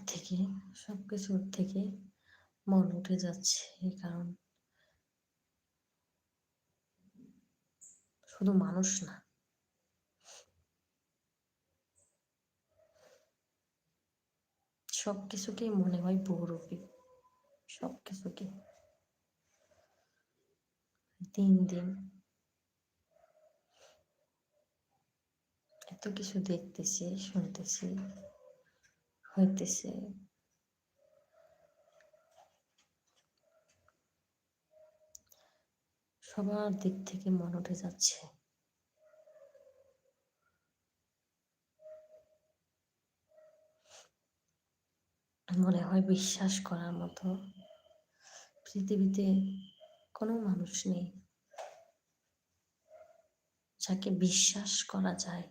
থেকে, সবকিছুর থেকে মন উঠে যাচ্ছে। কারণ শুধু মানুষ না, সবকিছুকেই মনে হয় বহুরূপী। সবকিছুকে দিন দিন এত কিছু দেখতেছি, শুনতেছি, হইতেছে। সবার দিক থেকে মন উঠে যাচ্ছে। মনে হয় বিশ্বাস করার মতো পৃথিবীতে কোনো মানুষ নেই যাকে বিশ্বাস করা যায়।